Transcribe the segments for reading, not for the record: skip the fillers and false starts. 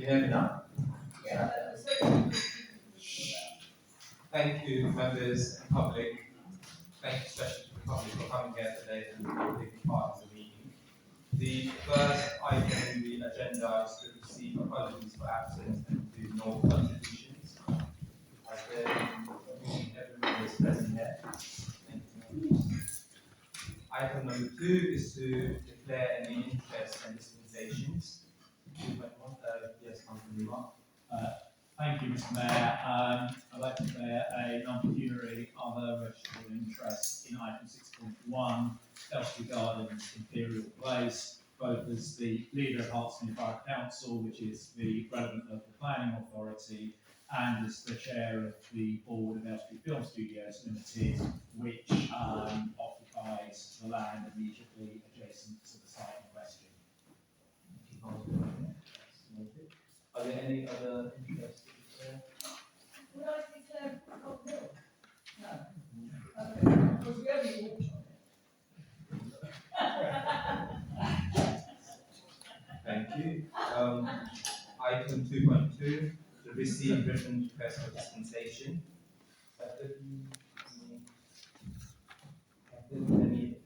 you hear me now? Thank you, members and public. Thank you especially to the public for coming here today and for taking part in the meeting. The first item in the agenda is to receive apologies for absence and to note contributions. As there every member is present here. Thank you. Item number 2 is to declare any interest and dispensations. Yes, Councillor Mark. Thank you, Mr. Mayor. I'd like to declare a non-pecuniary other registrable interest in item 6.1, Elstree Gardens, Imperial Place, both as the leader of Hartsmere Borough Council, which is the relevant local planning authority, and as the chair of the board of Elstree Film Studios Limited, which occupies the land immediately adjacent to the site in question. Are there any other interests? Would I declare Cock Hill? No. Okay, because we only walked on it. Thank you. Item 2.2, to receive written request for dispensation. Any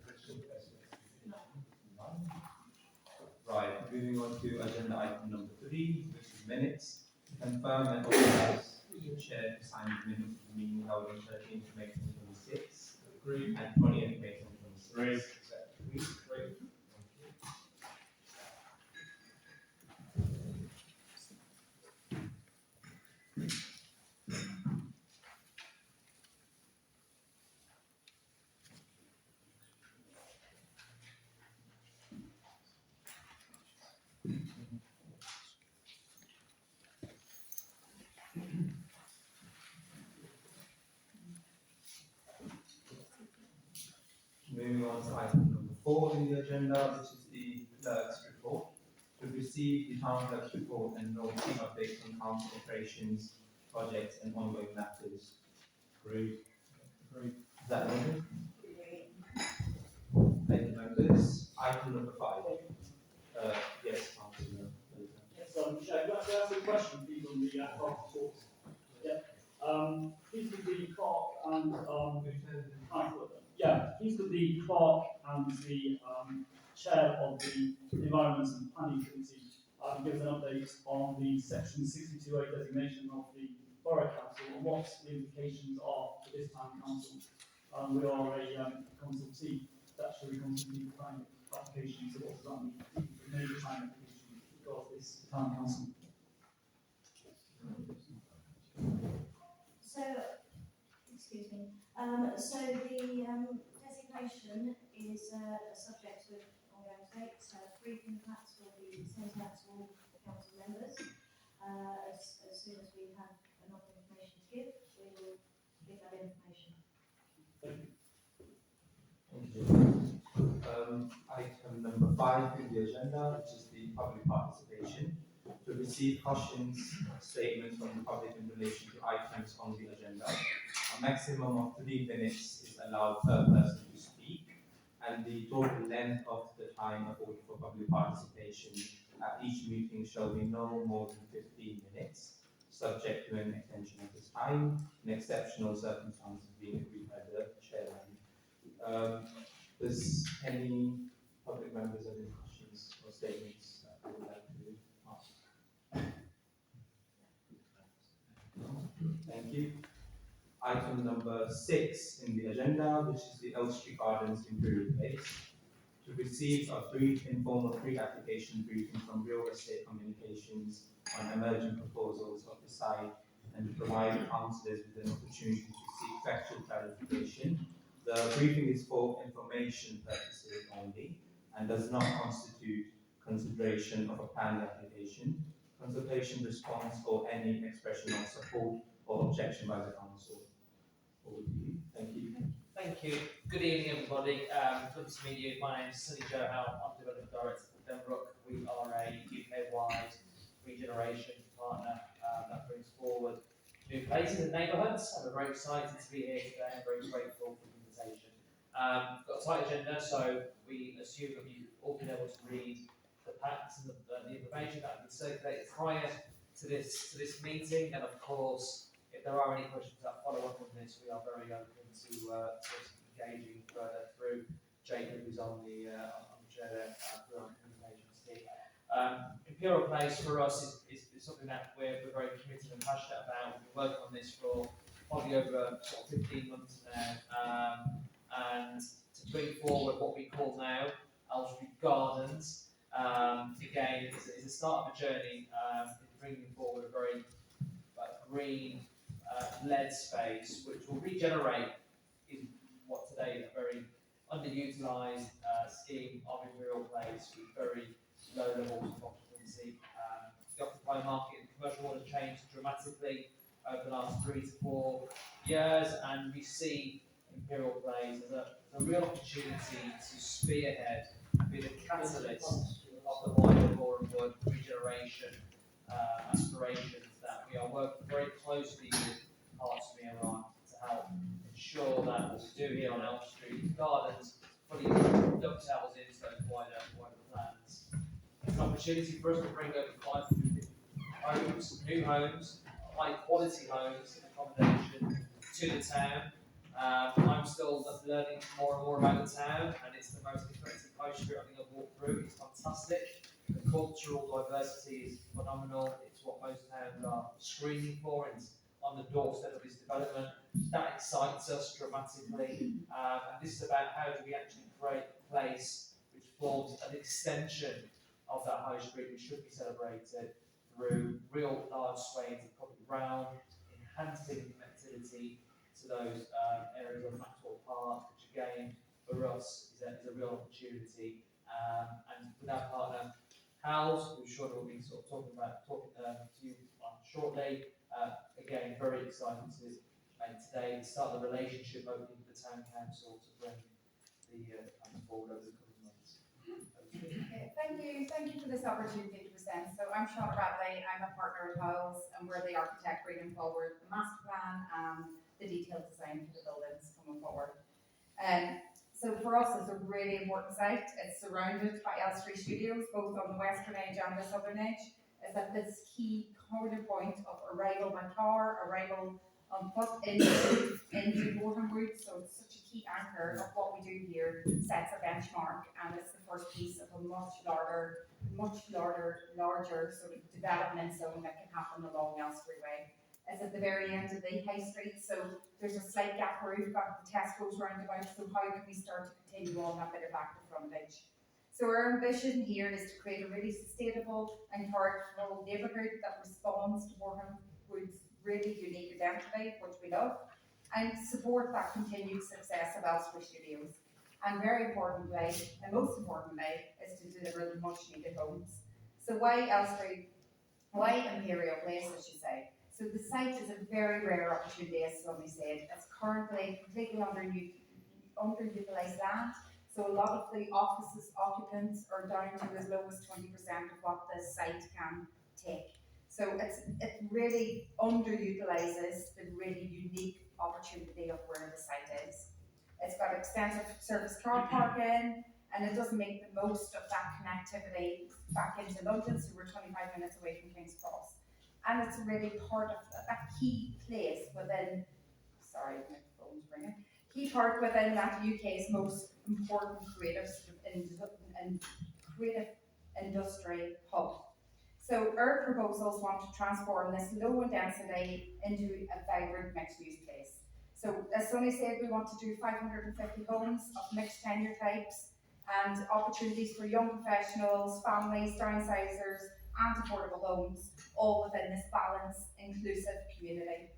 right, moving on to agenda item number 3, which is minutes. Confirm and authorize the chair to sign the minutes of the meeting held on 13th May 2026 and 20th May 2026. Great. Moving on to item number 4 in the agenda, which is the clerk's report. To receive the town clerk's report and note key updates on council operations, projects, and ongoing matters. Great. Is that noted? Thank you, members. Item number 5. Yes, Councillor. Yes, Chair, can I ask a question, please, on the clerk report? Yeah. Please could the clerk and please could the clerk and the chair of the Environment and Planning Committee give us an update on the Section 62A designation of the Borough Council and what the implications are for this town council. We are a consultee, statutory consultee for planning applications, so what does that mean for major planning applications of this town council? So, excuse me. So the designation is subject to ongoing dates. Briefing packs will be sent out to all council members. As soon as we have enough information to give, we will give that information. Thank you. Item number 5 in the agenda, which is the public participation. To receive questions, statements from the public in relation to items on the agenda. A maximum of 3 minutes is allowed per person to speak, and the total length of the time afforded for public participation at each meeting shall be no more than 15 minutes, subject to an extension of this time, in exceptional circumstances being agreed by the chairman. Does any public members have any questions or statements that they would like to ask? Thank you. Item number 6 in the agenda, which is the Elstree Gardens Imperial Place. To receive a brief informal pre-application briefing from Real Estate Communications on emerging proposals of the site and to provide councillors with an opportunity to seek factual clarification. The briefing is for information purposes only and does not constitute consideration of a planning application, consultation response, or any expression of support or objection by the council. Over to you. Thank you. Thank you. Good evening, everybody. Good to meet you. My name is Sunny Joe Howe. I'm Development Director for Denbrook. We are a UK-wide regeneration partner that brings forward new places and neighbourhoods. I'm very excited to be here today. I'm very grateful for the invitation. We've got a tight agenda, so we assume that you've all been able to read the packs and the information that has been circulated prior to this meeting, and of course, if there are any questions that follow up on this, we are very open to engaging further through Jacob, who's on the chair there, through our communications team. Imperial Place for us is something that we're very committed and passionate about. We've been working on this for probably over sort of 15 months now, and to bring forward what we call now Elstree Gardens, again, is the start of a journey in bringing forward a very green led space, which will regenerate in what today is a very underutilised scheme of Imperial Place with very low levels of occupancy. The occupier market and commercial order changed dramatically over the last 3 to 4 years, and we see Imperial Place as a real opportunity to spearhead and be the catalyst of the wider Boreham Wood regeneration aspirations that we are working very closely with Hertsmere on to help ensure that what we do here on Elstree Gardens fully dovetails into those wider plans. It's an opportunity for us to bring over 550 homes, new homes, high quality homes and accommodation to the town. I'm still learning more and more about the town, and it's the most interesting high street I think I've walked through. It's fantastic. The cultural diversity is phenomenal. It's what most towns are screening for, and it's on the doorstep of this development. That excites us dramatically, and this is about how do we actually create a place which forms an extension of that high street, which should be celebrated through real large swathes of public ground, enhancing connectivity to those areas of Maxwell Park, which again, for us, is a real opportunity. And with our partner, Howells, who sure we'll be sort of talking to you shortly, again, very excited to today start the relationship opening with the Town Council to bring the plans forward over the coming months. Okay, thank you for this opportunity to present. So I'm Sean Bradley, I'm a partner at Howells, and we're the architect bringing forward the master plan and the detailed design for the buildings coming forward. So for us, it's a really important site. It's surrounded by Elstree Studios, both on the western edge and the southern edge. It's at this key corner point of arrival by car, arrival on foot into Boreham Wood. So it's such a key anchor of what we do here, sets a benchmark, and it's the first piece of a much larger sort of development zone that can happen along Elstree Way. It's at the very end of the high street, so there's a slight gap where we've got the Tesco's roundabout, so how can we start to continue on that bit of active frontage? So our ambition here is to create a really sustainable and powerful neighbourhood that responds to Boreham Wood's really unique identity, which we love, and support that continued success of Elstree Studios. And very importantly, and most importantly, is to deliver the much needed homes. So why Elstree? Why Imperial Place, I should say? So the site is a very rare opportunity, as Sonny said. It's currently completely underutilised land. So a lot of the offices occupants are down to as low as 20% of what the site can take. So it really underutilises the really unique opportunity of where the site is. It's got extensive surface car parking, and it doesn't make the most of that connectivity back into London, so we're 25 minutes away from King's Cross. And it's really part of that key place within, sorry, my phone's ringing, key part within that UK's most important creative industry hub. So our proposals want to transform this low density into a vibrant mixed use place. So as Sonny said, we want to do 550 homes of mixed tenure types and opportunities for young professionals, families, downsizers and affordable homes, all within this balanced, inclusive community.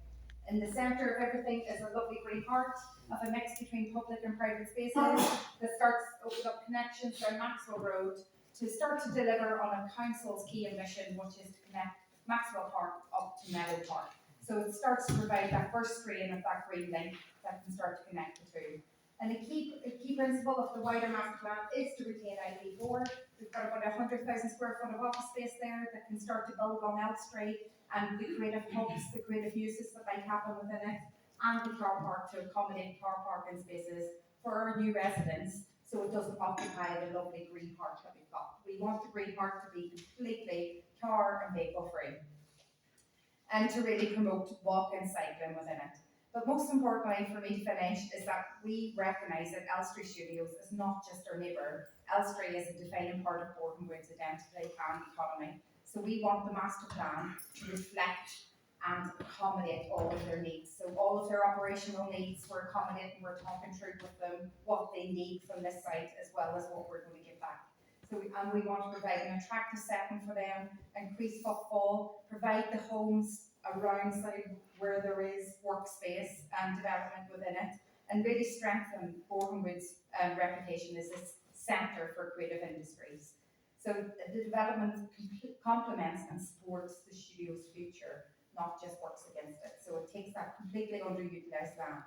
In the centre of everything is a lovely green heart of a mix between public and private spaces that starts to open up connections down Maxwell Road to start to deliver on a council's key ambition, which is to connect Maxwell Park up to Meadow Park. So it starts to provide that first strain of that green link that can start to connect the two. And a key principle of the wider master plan is to retain IP4. We've got about 100,000 square foot of office space there that can start to build on Elstree, and the creative hubs, the creative uses that might happen within it, and the car park to accommodate car parking spaces for our new residents, so it doesn't occupy the lovely green park that we've got. We want the Green Park to be completely car and vehicle free, and to really promote walk and cycling within it. But most importantly for me to finish is that we recognise that Elstree Studios is not just our neighbour. Elstree is a defining part of Boreham-Wood's identity and economy. So we want the master plan to reflect and accommodate all of their needs. So all of their operational needs, we're accommodating, we're talking through with them what they need from this site as well as what we're going to give back. So we want to provide an attractive setting for them, increase footfall, provide the homes around site where there is workspace and development within it, and really strengthen Boreham-Wood's reputation as a centre for creative industries. So the development complements and supports the studio's future, not just works against it. So it takes that completely underutilised land.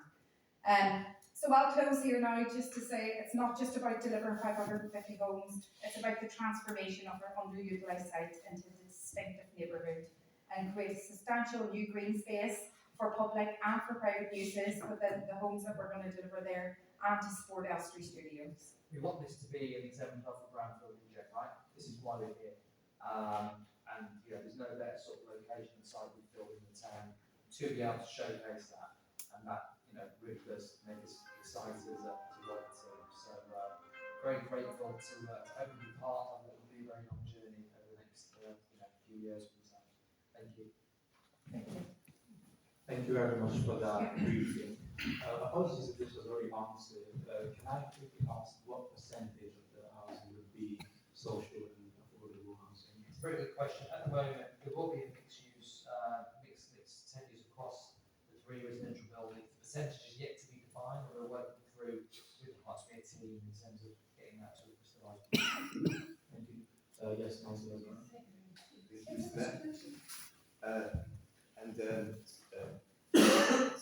So I'll close here now just to say it's not just about delivering 550 homes, it's about the transformation of our underutilised site into a distinctive neighbourhood and create a substantial new green space for public and for private uses within the homes that we're going to deliver there, and to support Elstree Studios. We want this to be an exemplar for brownfield project, right? This is why we're here. And there's no better sort of location and site we feel in the town to be able to showcase that, and that really does make us excited to work to. So very grateful to open be part of what will be a very long journey over the next few years from now. Thank you. Thank you very much for that briefing. Apologies if this was already answered. Can I quickly ask what percentage of the housing would be social and affordable housing? It's a very good question. At the moment, there will be a mixed use, mixed tenures across the 3 residential buildings. The percentage is yet to be defined, and we're working through with the Artsmere team in terms of getting that sort of crystallised. Thank you. Yes, Councillor.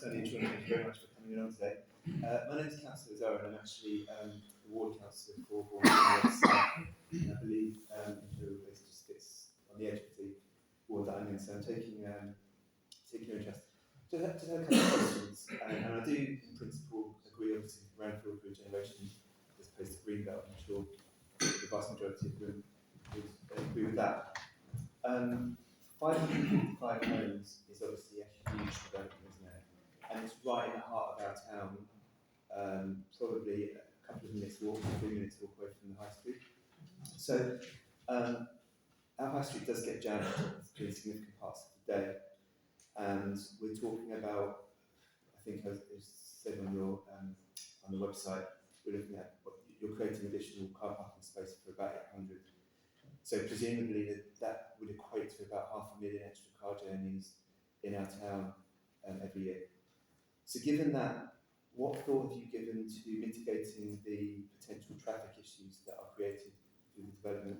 Thank you very much for coming along today. My name is Councillor Zara, and I'm actually the ward councillor for Bournemouth. I believe Imperial Place just fits on the edge of the ward that I'm in, so I'm taking particular interest. Just have a couple of questions, and I do, in principle, agree obviously with brownfield regeneration as opposed to greenbelt. I'm sure the vast majority of them would agree with that. 555 homes is obviously a huge development, isn't it? And it's right in the heart of our town, probably a couple of minutes walk, 3 minutes walk away from the high street. So our high street does get jammed in significant parts of the day, and we're talking about, I think as said on your on the website, we're looking at you're creating additional car parking space for about 800. So presumably that would equate to about 500,000 extra car journeys in our town every year. So given that, what thought have you given to mitigating the potential traffic issues that are created through the development?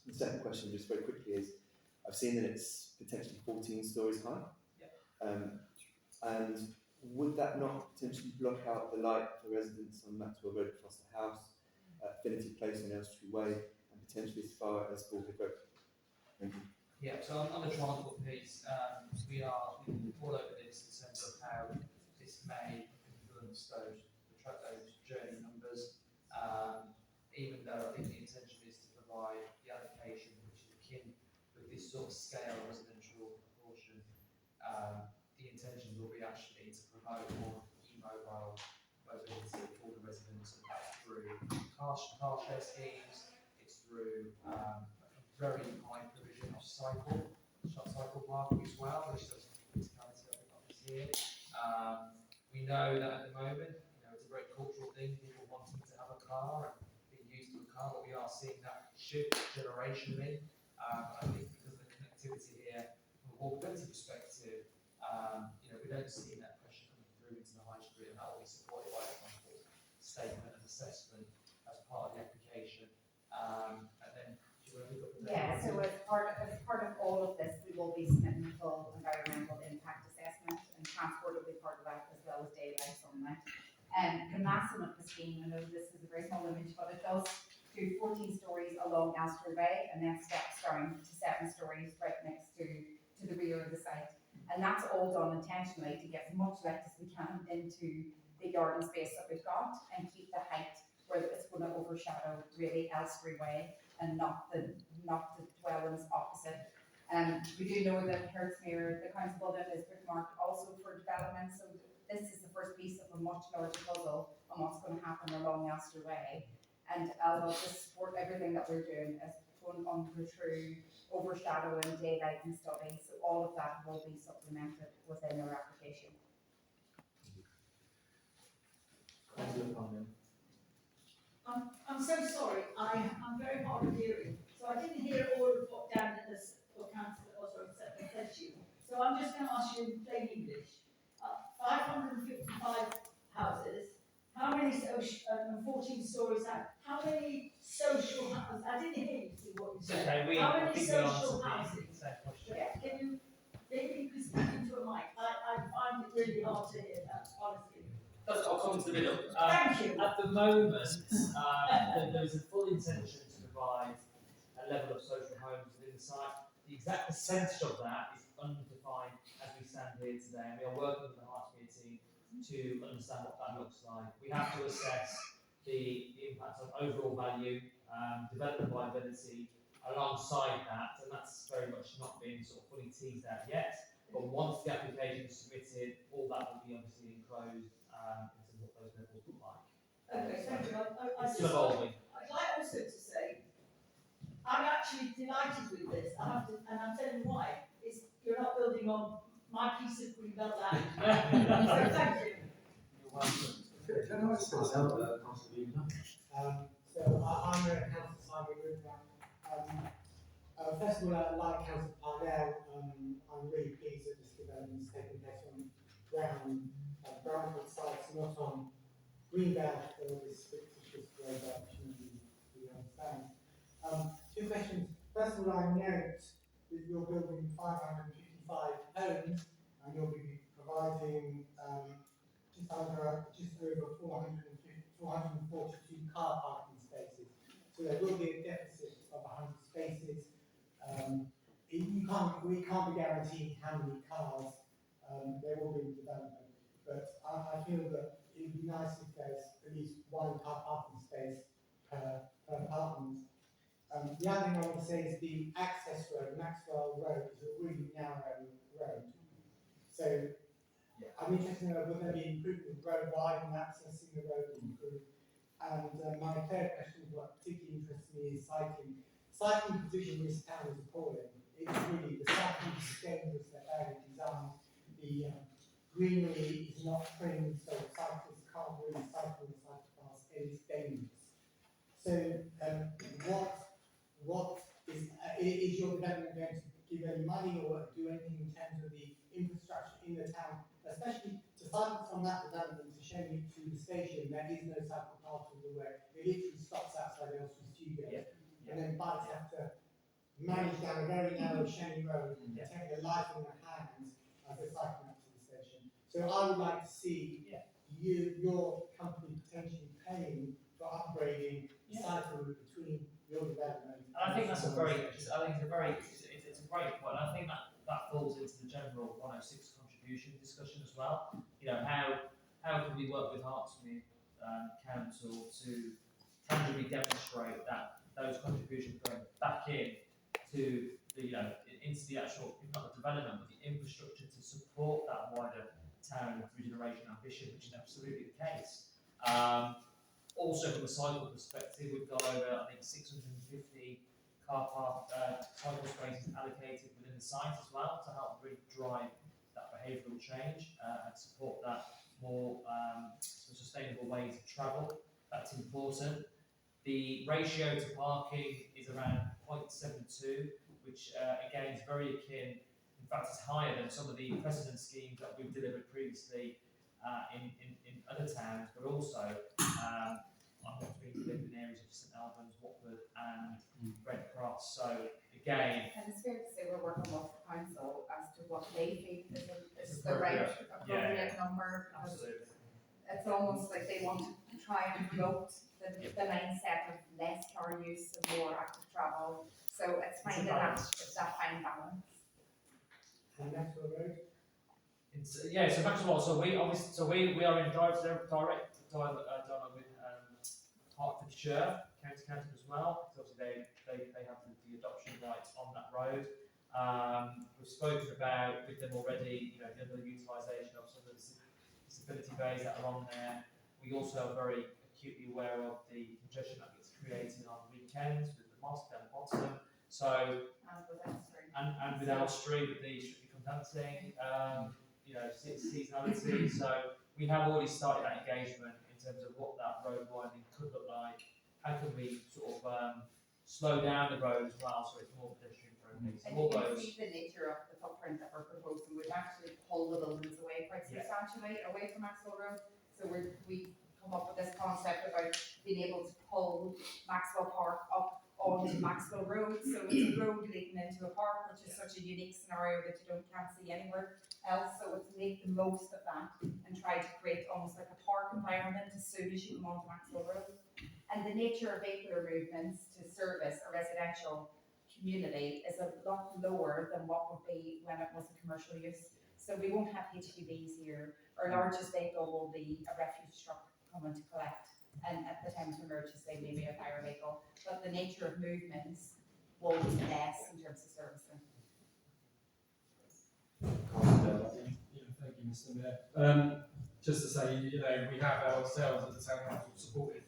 The second question, just very quickly, is I've seen that it's potentially 14 stories high. And would that not potentially block out the light for residents on Maxwell Road across the house, Affinity Place and Elstree Way, and potentially as far as Bullhead Road? Thank you. Yeah, so on the transport piece, we are all over this in terms of how this may influence those journey numbers. Even though I think the intention is to provide the allocation which is akin with this sort of scale residential proportion. The intention will be actually to promote more e-mobile mobility for the residents, and that's through car share schemes. It's through a very high provision of cycle parking as well, which does physicality up here. We know that at the moment, it's a very cultural thing, people wanting to have a car and being used to a car, but we are seeing that shift generationally. I think because of the connectivity here, from a walkability perspective, we don't see that pressure coming through into the high street, and that will be supported by a transport statement and assessment as part of the application. And then, do you want to look at the Yeah, so as part of all of this, we will be submitting a full environmental impact assessment, and transport will be part of that as well as daylight sunlight. The massing of the scheme, I know this is a very small image, but it does do 14 stories along Elstree Way, and then steps down to 7 stories right next to the rear of the site. And that's all done intentionally to get as much light as we can into the garden space that we've got and keep the height where it's going to overshadow really Elstree Way and not the dwellings opposite. We do know that Hertzmere, the council building, is bookmarked also for development, so this is the first piece of a much larger puzzle on what's going to happen along Elstree Way. And I'll just support everything that we're doing as going under through overshadowing, daylighting studies, so all of that will be supplemented within our application. Councillor Conlon. I'm so sorry, I'm very hard of hearing, so I didn't hear all of what Dan said to you. So I'm just going to ask you in plain English. 555 houses, how many and 14 stories high, how many social houses? I didn't hear you see what you said. Okay, How I many think we social answered houses? the same question. Yeah, can you maybe speak into a mic? I find it really hard to hear that, honestly. I'll come to the middle. Thank you. At the moment, there is a full intention to provide a level of social homes within the site. The exact percentage of that is undefined as we stand here today, and we are working with the Hertsmere team to understand what that looks like. We have to assess the impact on overall value, development viability alongside that, and that's very much not been sort of fully teased out yet. But once the application is submitted, all that will be obviously enclosed in terms of what those levels look like. Okay, thank you. It's still evolving. I'd like also to say, I'm actually delighted with this, I have to, and I'm telling you why. It's, you're not building on my piece of greenbelt land. So thank you. You're welcome. Can I ask myself, Councillor Beaver? I'm a council Simon Woodruff. First of all, like Councillor Parnell, I'm really pleased that this development is taking place on brownfield sites, not on greenbelt or this fictitious grey belt, we understand. Two questions. First of all, I note that you're building 555 homes and you'll be providing just over 442 car parking spaces. So there will be a deficit of 100 spaces. We can't be guaranteed how many cars there will be in development, but I feel that it would be nice if there's at least one car parking space per apartment. The other thing I want to say is the access road, Maxwell Road, is a really narrow road. So I'm interested in whether there be improvement road wide and accessing the road improved. And my third question, what particularly interests me, is cycling. Cycling position in this town is appalling. It's really, the cycling is dangerous, they're badly designed. The greenery is not trimmed, so cyclists can't really cycle in the cycle paths, and it's dangerous. So what is your development going to give any money or do anything in terms of the infrastructure in the town, especially to cycle from that development to Shenley to the station? There is no cycle path all the way. It literally stops outside the Elstree Studios, and then bikes have to manage down a very narrow Shenley Road and take their life in their hands as they're cycling up to the station. So I would like to see your company potentially paying for upgrading the cycle route between your development. And I think that's a very, it's a great point. I think that falls into the general 106 contribution discussion as well. You know, how can we work with Hertsmere Council to tangibly demonstrate that those contributions going back in to the, into the actual, not the development, but the infrastructure to support that wider town regeneration ambition, which is absolutely the case. Also, from a cycle perspective, we've got over, I think, 650 car park cycle spaces allocated within the site as well to help really drive that behavioural change and support that more sustainable ways of travel. That's important. The ratio to parking is around 0.72, which again is very akin. In fact, it's higher than some of the precedent schemes that we've delivered previously in other towns, but also I've been living in areas of St Albans, Watford, and Red Cross. So again, and it's fair to say we're working with the council as to what they think is the right appropriate number. absolutely. It's almost like they want to try and promote the mindset of less car use and more active travel. So it's finding that fine balance. And Maxwell Road? So Maxwell, we are in direct dialogue with Hertfordshire, County Council as well, because obviously they have the adoption rights on that road. We've spoken about with them already, you know, the utilisation of some of the disability bays that are on there. We also are very acutely aware of the congestion that gets created on weekends with the mosque down the bottom. So, and with Elstree, with the Strictly Conducting, you know, seasonality. So we have already started that engagement in terms of what that road widening could look like. How can we sort of slow down the road as well so it's more pedestrian friendly? So And all you can those. see the nature of the footprint that we're proposing, we've actually pulled the buildings away quite Yeah. substantially away from Maxwell Road. So we come up with this concept about being able to pull Maxwell Park up onto Maxwell Road. So it's a road leading into a park, which is such a unique scenario that can't see anywhere else. So it's make the most of that and try to create almost like a park environment as soon as you come onto Maxwell Road. And the nature of vehicular movements to service a residential community is a lot lower than what would be when it was a commercial use. So we won't have HGVs here. Our largest vehicle will be a refuse truck coming to collect, and at the time of emergency, maybe a fire vehicle. But the nature of movements will be less in terms of servicing. Thank you, Mr. Mayor. Just to say, you know, we have ourselves as a town council supported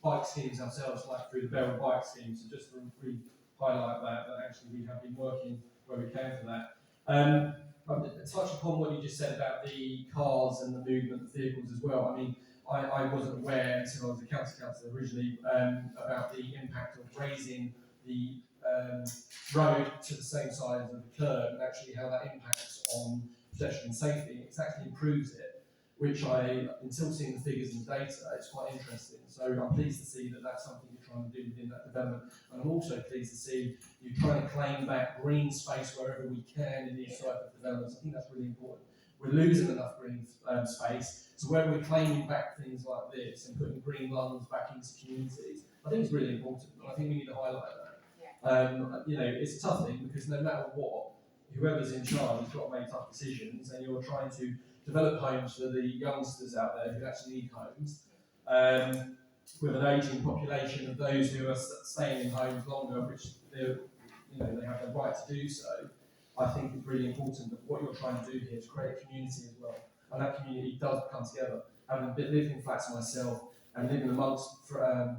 bike schemes ourselves, like through the Bell Bike Scheme. So just to highlight that actually we have been working where we can for that. Touch upon what you just said about the cars and the movement of vehicles as well. I mean, I wasn't aware until I was a county councillor originally about the impact of raising the road to the same size of the curb and actually how that impacts on pedestrian safety. It actually improves it, which until seeing the figures and data, it's quite interesting. So I'm pleased to see that that's something you're trying to do within that development. And I'm also pleased to see you trying to claim back green space wherever we can in these type of developments. I think that's really important. We're losing enough green space, so where we're claiming back things like this and putting green lungs back into communities, I think it's really important. I think we need to highlight that. You know, it's a tough thing because no matter what, whoever's in charge has got to make tough decisions, and you're trying to develop homes for the youngsters out there who actually need homes. With an ageing population of those who are staying in homes longer, which they have the right to do so. I think it's really important that what you're trying to do here is create a community as well, and that community does come together. Having lived in flats myself and living amongst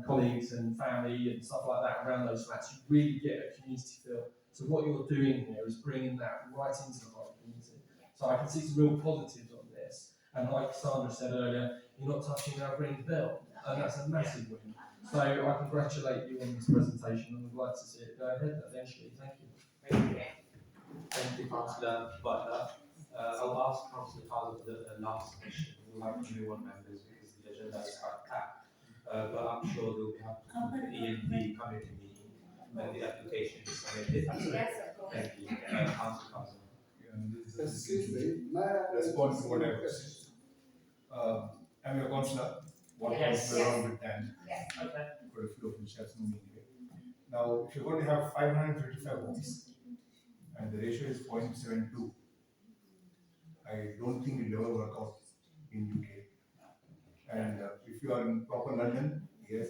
colleagues and family and stuff like that around those flats, you really get a community feel. So what you're doing here is bringing that right into the whole community. So I can see some real positives on this, and like Sandra said earlier, you're not touching our green belt, and that's a massive win. So I congratulate you on this presentation, and I'd like to see it go ahead eventually. Thank you. Thank you, Councillor Butler. I'll ask Councillor Carter for the last question. We'll have new one members because the agenda is quite packed. But I'm sure they'll be happy to come to the END committee meeting when the application is submitted. Yes, of course. Thank you. Councillor Carter. Excuse me, may I respond to whatever? I'm your councillor. One Yes. councillor around with 10. Yes. Okay. Got a few of which has no meaning. Now, if you're going to have 535 homes and the ratio is 0.72, I don't think it will ever work out in UK. And if you are in proper London, yes,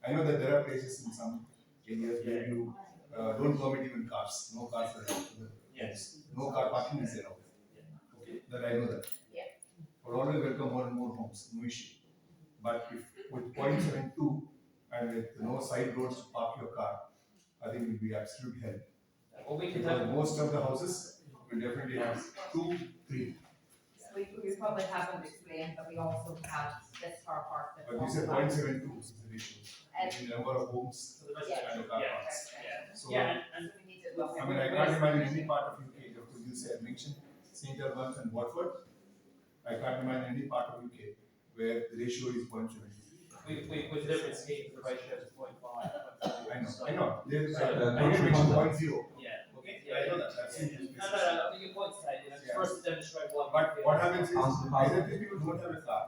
I know that there are places in some areas where you don't permit even cars. No cars are allowed. Yes. No car parking is allowed. Okay, that I know that. Yeah. But always welcome more and more homes, no issue. But if with 0.72 and with no side roads to park your car, I think it will be absolute hell. Well, we can Because most of the houses will definitely have 2, 3. So we probably haven't explained that we also have this car park that. But you said 0.72 is the issue. The number of homes and the car Yeah. parks. So, and So we need to look at. I mean, I can't imagine any part of UK, because you said, mentioned St. Albans and Watford. I can't imagine any part of UK where the ratio is 0.72. we're delivering schemes for the ratios of 0.5. I know. There's, So, I mentioned 0.0. Yeah. Okay, I know that. I've seen these No, places. I think your point's taken, you know, for us to demonstrate why. But what happens is, Councillor either Carter. these people don't have a car,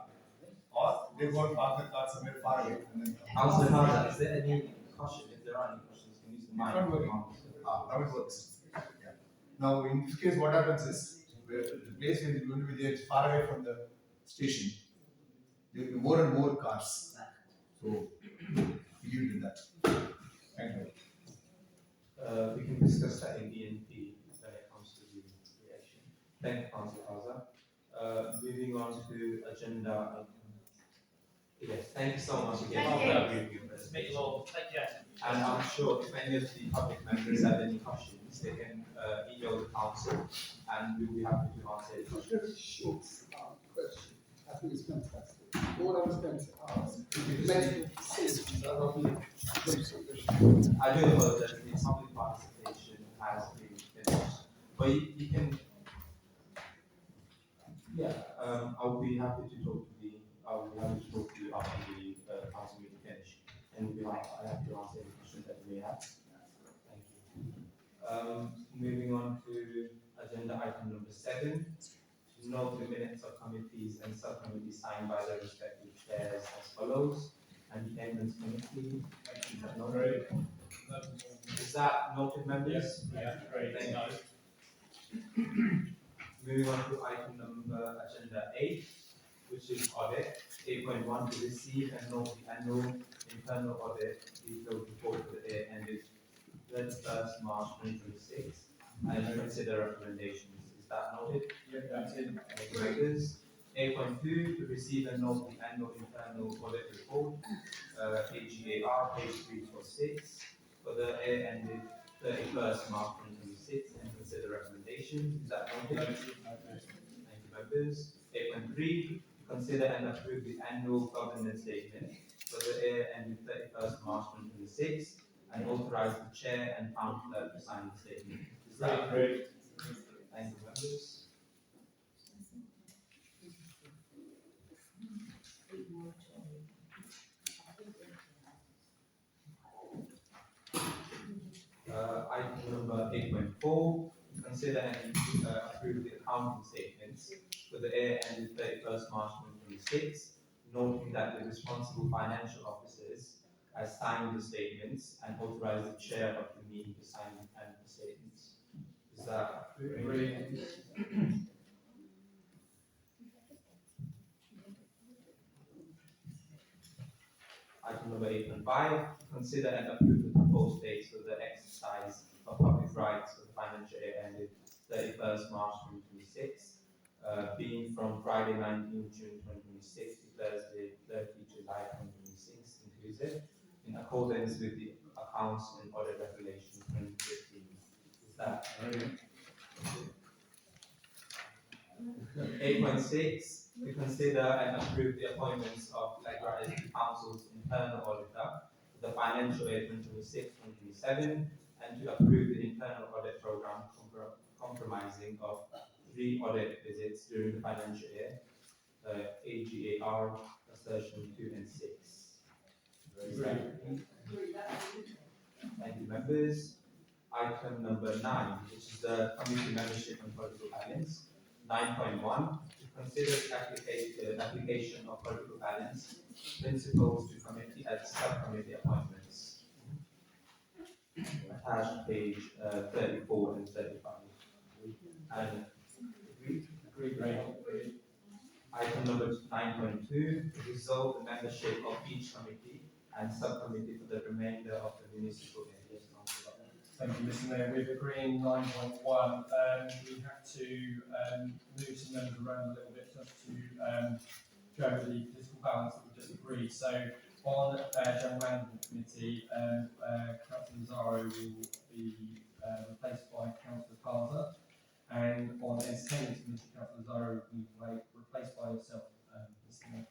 or they go and park the car somewhere far away and then come. Councillor Carter, is there any question? If there are any questions, can you use the mic? It's not working. How it works. Yeah. Now, in this case, what happens is, where the place where it's going to be there is far away from the station, there will be more and more cars. So, you do that. Thank you. We can discuss that in ENP when it comes to the reaction. Thank you, Councillor Haza. Moving on to agenda item. Yes, thank you so much again. Thank you. for that review Let's make it presentation. all, thank you. And I'm sure if any of the public members have any questions, they can email the council and we will be happy to answer any questions. Very short question. I think it's fantastic. All I was going to ask, medical facilities are on the I do apologize, the public participation has been finished. But you can, yeah, I will be happy to talk to you after the council meeting finish. And we'll be happy to answer any questions that you may have. Thank you. Moving on to agenda item number 7. To note the minutes of committees and subcommittees signed by the respective chairs as follows. And the Entrance Committee, is that noted? Is that noted, members? Yeah, great. Thank you. Moving on to item number agenda 8, which is audit. 8.1 to receive and note the annual internal audit detailed report for the year ended 31st March 2026 and consider recommendations. Is that noted? Yeah, that's it. Thank you, members. 8.2 to receive and note the annual internal audit report, AGAR, page 346, for the year ended 31st March 2026 and consider recommendations. Is that noted? Thank you, members. 8.3 consider and approve the annual governance statement for the year ended 31st March 2026 and authorize the chair and town clerk to sign the statement. Is that Great. Thank you, members. Item number 8.4, consider and approve the accounting statements for the year ended 31st March 2026, noting that the responsible financial officers has signed the statements and authorized the chair of the meeting to sign the statements. Is that Brilliant. Item number 8.5, consider and approve the proposed dates for the exercise of public rights for the financial year ended 31st March 2026, being from Friday 19 June 2026 to Thursday 30 July 2026 inclusive, in accordance with the Accounts and Audit Regulation 2015. Is that 8.6, to consider and approve the appointments of Legra as the council's internal auditor for the financial year 2026-2027, and to approve the internal audit program comprising of 3 audit visits during the financial year, AGAR, assertion 2 and 6. Thank you, members. Item number 9, which is the committee membership and political balance. 9.1, to consider the application of political balance principles to committee and subcommittee appointments. Attached page 34 and 35. And agreed? Agreed. Item number 9.2, resolve the membership of each committee and subcommittee for the remainder of the municipal year. Yes, Councillor. Thank you, Mr. Mayor. With agreeing 9.1, we have to move some members around a little bit just to go over the political balance that we just agreed. So on General Management Committee, Councillor Zaro will be replaced by Councillor Carter, and on Entertainment Committee, Councillor Zaro will be replaced by yourself, Mr. Mayor.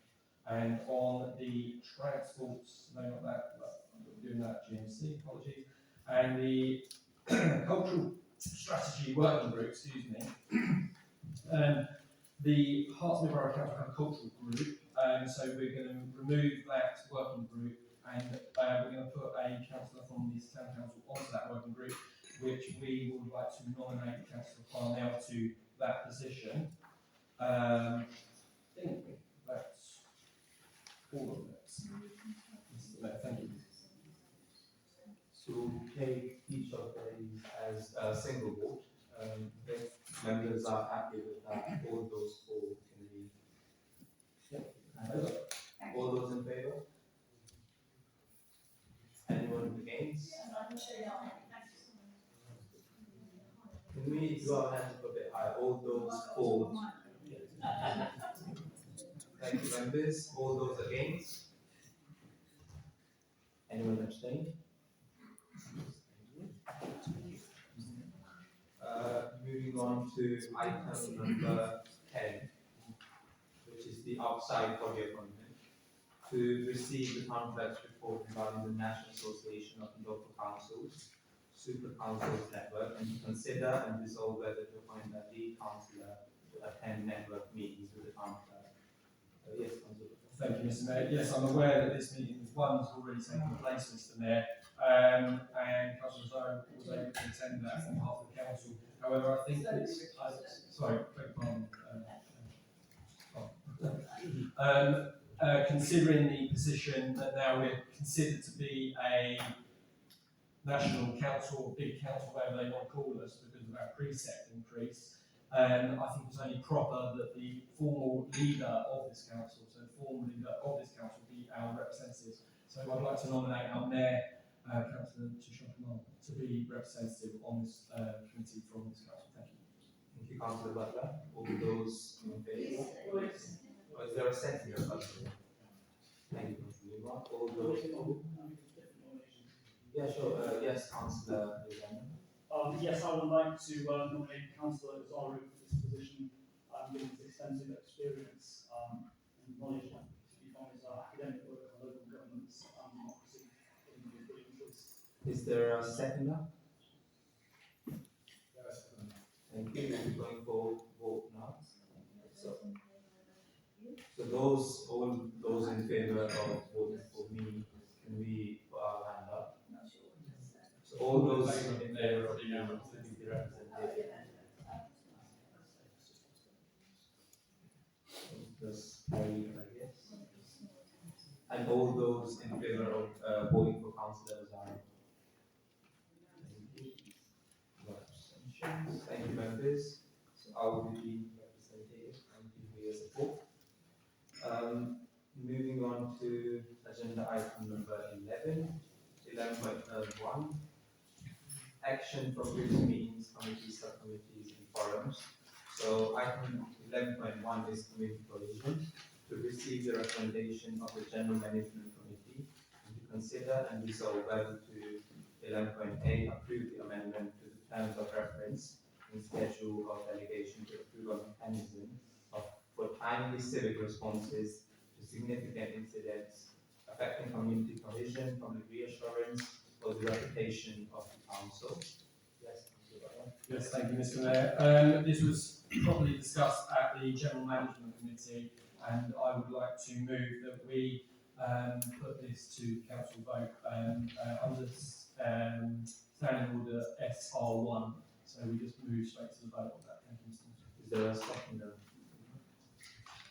And on the transports, no, not that, but I'm doing that GMC, apologies. And the cultural strategy working group, excuse me, the Hartsmere Borough Council have a cultural group, so we're going to remove that working group and we're going to put a councillor from this town council onto that working group, which we would like to nominate Councillor Parnell to that position. I think that's all of it. Mr. Mayor, thank you. So we'll take each of these as a single vote. If members are happy with that, all those 4 can be. All those in favour? we do our hands up a bit high? All those for? Thank you, members. All those against? Anyone abstain? Moving on to item number 10, which is the outside body appointment, to receive the town clerk's report regarding the National Association of Local Councils, Super Councils Network, and to consider and resolve whether to appoint a lead councillor to attend network meetings with the town clerk. Yes, Councillor. Thank you, Mr. Mayor. Yes, I'm aware that this meeting is one that's already taken place, Mr. Mayor, and Councillor Zoe was able to attend that on behalf of the council. However, I think it's, sorry, beg your pardon. Considering the position that now we're considered to be a national council, or big council, whatever they want to call us, because of our precept increase, I think it's only proper that the formal leader of this council, so the formal leader of this council, be our representatives. So I'd like to nominate our mayor, Councillor Tushar Kamal, to be representative on this committee from this council. Thank you. Thank you, Councillor Butler. All those in favour? Or is there a second here, Councillor? Thank you, Councillor Newmark. All those opposed? Yeah, sure. Yes, Councillor Lozano. Yes, I would like to nominate Councillor Azaru for this position, given his extensive experience and knowledge from his academic work on local governance and democracy. Is there a seconder? Thank you. We're going for vote now. So those, all those in favour of voting for me, can we put our hand up? So all those in favour of the representative. Just carry, I guess. And all those in favour of voting for Councillor Azari. Thank you, members. So I will be representative. Thank you for your support. Moving on to agenda item number 11.1. Action from previous meetings, committees, subcommittees, and forums. So item 11.1 is committee provision, to receive the recommendation of the General Management Committee and to consider and resolve whether to 11.8 approve the amendment to the terms of reference in schedule of delegation to approve a mechanism for timely civic responses to significant incidents affecting community cohesion, public reassurance, or the reputation of the council. Yes, Yes, thank you, Mr. Mayor. This was properly discussed at the General Management Committee, and I would like to move that we put this to council vote under standing order SR1. So we just move straight to the vote on that. Thank you, Mr. Mayor. is there a second?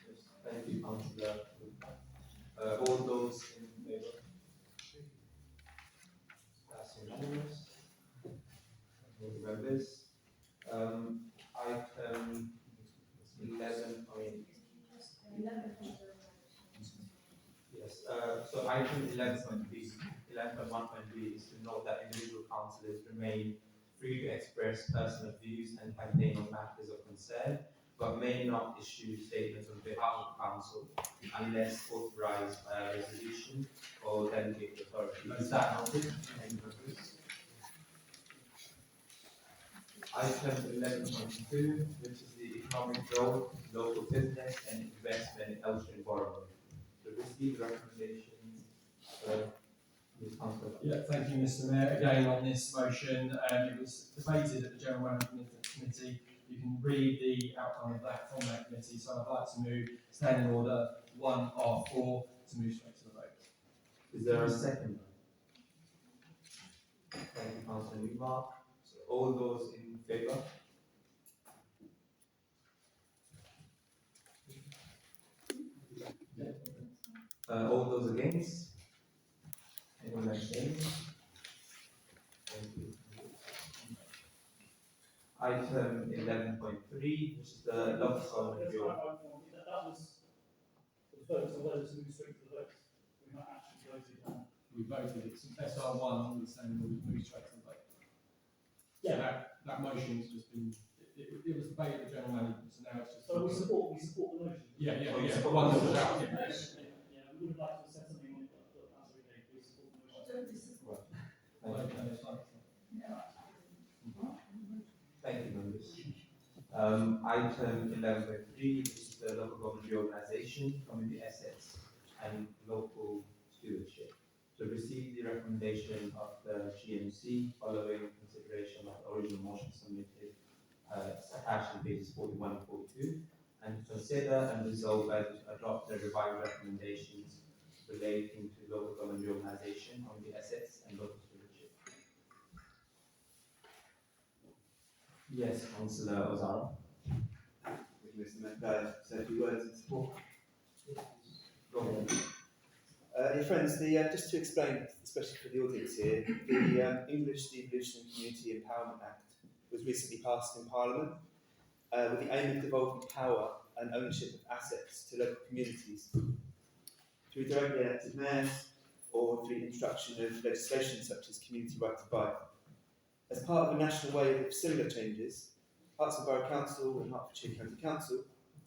Yes, thank you, Councillor. All those in favour? That's unanimous. Thank you, members. Item 11. Yes. So item 11.1.b is to note that individual councillors remain free to express personal views and campaign on matters of concern, but may not issue statements on behalf of council unless authorised by a resolution or delegated authority. Is that noted? Item 11.2, which is the economic growth, local business and investment in Elstern Borough. To receive recommendations, Yeah, thank you, Mr. Mayor. Again, on this motion, it was debated at the General Management Committee. You can read the outcome of that from that committee. So I'd like to move standing order 1R4 to move straight to the vote. Is there a second? Thank you, Councillor Newmark. So all those in favour? All those against? Anyone abstaining? Thank you. Item 11.3, which is the lump sum review. That was the vote, so whether to move straight to the vote. We might actually voted on. We voted, it's SR1 on the standing order, move straight to the vote. Yeah. So that motion's just been, it was debated at the general manager, so now it's just. So we support the motion. Yeah, Oh, you the support one that the was out, motion. Yeah, we would like to say something on it, but that's okay, we support the motion. Don't disagree. Okay, that's fine. Thank you, members. Item 11.3, which is the local government reorganization, community assets and local stewardship. To receive the recommendation of the GMC following consideration of the original motion submitted, attached in pages 41 and 42, and to consider and resolve whether to adopt the revised recommendations relating to local government reorganization, community assets and local stewardship. Yes, Councillor Ozaro. Thank you, Mr. Mayor. So a few words in support. Go ahead. Dear friends, just to explain, especially for the audience here, the English Devolution and Community Empowerment Act was recently passed in Parliament with the aim of devolving power and ownership of assets to local communities through directly elected mayors or through the introduction of legislation such as Community Right to Buy. As part of a national wave of similar changes, Hertfordshire Borough Council and Hertfordshire County Council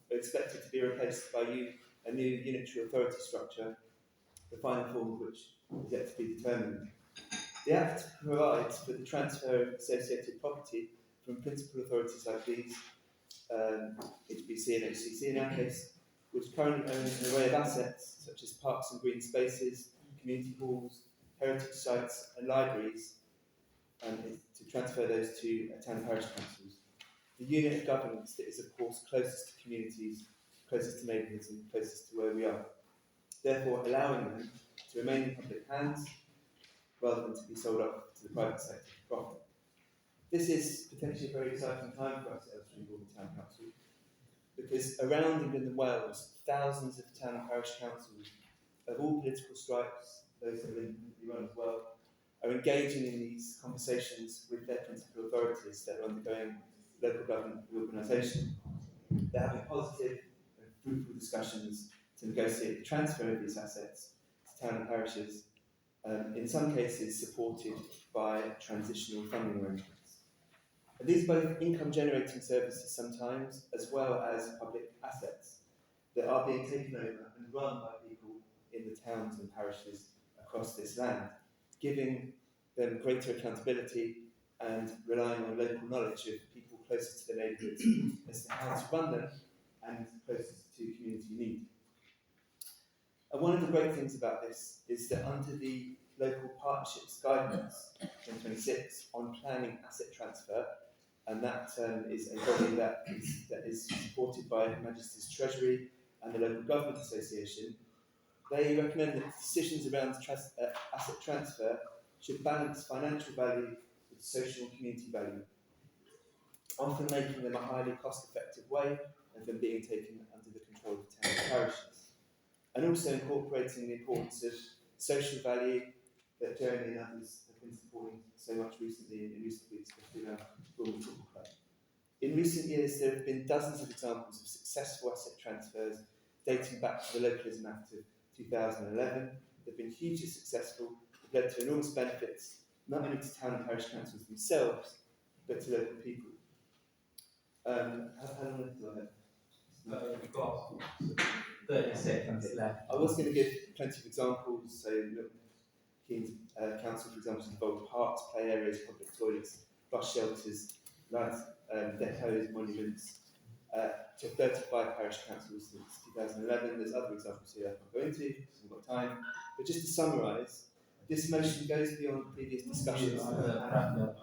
are expected to be replaced by a new unitary authority structure, the final form of which is yet to be determined. The Act provides for the transfer of associated property from principal authorities like these, HBC and HCC in our case, which currently own an array of assets such as parks and green spaces, community halls, heritage sites and libraries, and to transfer those to town and parish councils. The unit of governance that is of course closest to communities, closest to neighbourhoods and closest to where we are, therefore allowing them to remain in public hands rather than to be sold off to the private sector for profit. This is potentially a very exciting time for us at Elstree Town Council, because around England and Wales, thousands of town and parish councils of all political stripes, those that are independently run as well, are engaging in these conversations with their principal authorities that are undergoing local government reorganisation. They're having positive and fruitful discussions to negotiate the transfer of these assets to town and parishes, in some cases supported by transitional funding arrangements. And these are both income generating services sometimes, as well as public assets that are being taken over and run by people in the towns and parishes across this land, giving them greater accountability and relying on local knowledge of people closest to the neighbourhoods as to how to run them and closest to community need. And one of the great things about this is that under the Local Partnerships Guidance 2026 on planning asset transfer, and that is a body that is supported by Her Majesty's Treasury and the Local Government Association, they recommend that decisions around asset transfer should balance financial value with social and community value, often making them a highly cost-effective way of them being taken under the control of town and parishes, and also incorporating the importance of social value that Jeremy and others have been supporting so much recently in recent weeks, especially around Wimbledon Football Club. In recent years, there have been dozens of examples of successful asset transfers dating back to the Localism Act of 2011. They've been hugely successful, have led to enormous benefits, not only to town and parish councils themselves, but to local people. How long do I have? We've got 30 seconds left. I was going to give plenty of examples. So, King's Council, for example, has involved parks, play areas, public toilets, bus shelters, light depots, monuments, to 35 parish councils since 2011. There's other examples here I can't go into because we've got time. But just to summarise, this motion goes beyond previous discussions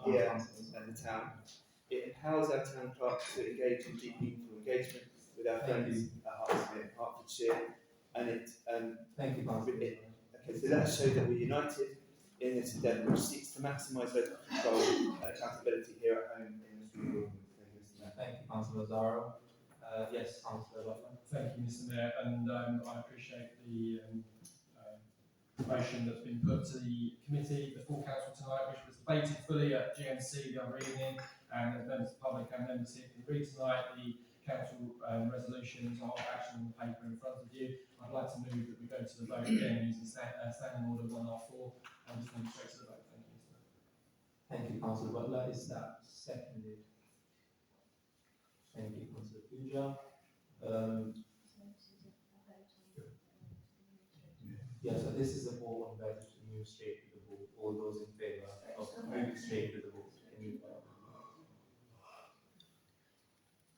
here at the town. It empowers our town clerk to engage in deep, meaningful engagement with our friends at Hertfordshire, and it Thank you, Councillor. Okay, so that shows that we're united in this endeavour, which seeks to maximise local control and accountability here at home in the Street. Thank you, Councillor Zaro. Yes, Councillor Butler. Thank you, Mr. Mayor, and I appreciate the motion that's been put to the committee, the full council tonight, which was debated fully at GMC the other evening, and as members of the public and members here can read tonight, the council resolutions are action on the paper in front of you. I'd like to move that we go to the vote again using standing order 1R4 and just move straight to the vote. Thank you, Mr. Mayor. Thank you, Councillor Butler. Is that seconded? Thank you, Councillor Pooja. Yeah, so this is a vote on whether to move straight to the vote. All those in favour of moving straight to the vote? Can you,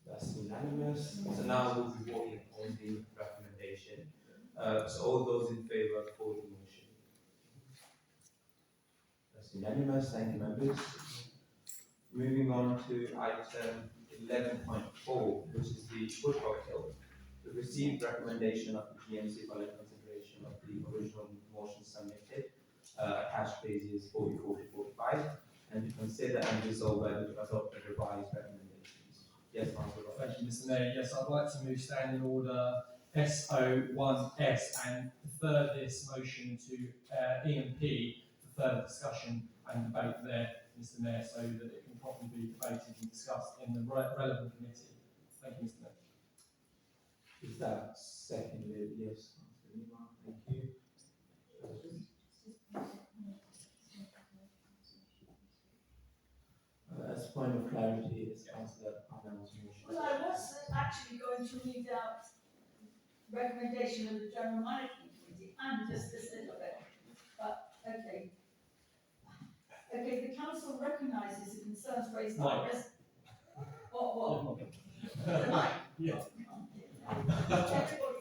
that's unanimous. So now we'll be voting on the recommendation. So all those in favour for the motion? That's unanimous. Thank you, members. Moving on to item 11.4, which is the Woodcock Hill. We received recommendation of the GMC following consideration of the original motion submitted, attached pages 44 to 45, and to consider and resolve whether to adopt the revised recommendations. Yes, Councillor. Thank you, Mr. Mayor. Yes, I'd like to move standing order SO1S and defer this motion to E&P for further discussion and debate there, Mr. Mayor, so that it can properly be debated and discussed in the relevant committee. Thank you, Mr. Mayor. Is that seconded? Yes, Councillor Lima. Thank you. As a point of clarity, is Councillor Parnell's motion? Well, I was actually going to read out recommendation of the General Management Committee and just this little bit, but okay. Okay, the council recognises the concerns raised by residents. What? The mic? Yeah. Everybody